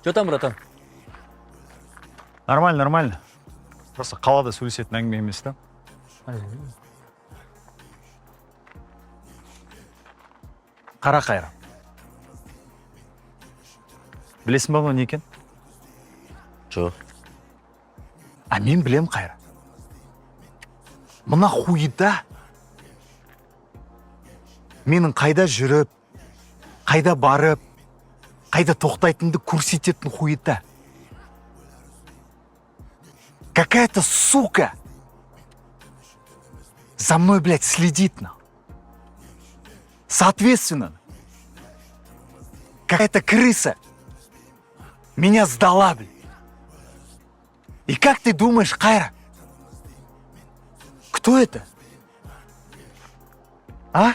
Что там, братан? Нормально, нормально. Просто қалада сөйлесетін әңгіме емес та. Қара Қайран. Білесің ба не екен? Жоқ. А мен білем, Қайран. Мына хуйда менің қайда жүріп, қайда барып, қайда тоқтайтынды көрсететін хуйда. Какая-то сука за мной, блядь, следит. Соответственно, какая-то крыса меня сдала, блядь. И как ты думаешь, Кайра, кто это? А?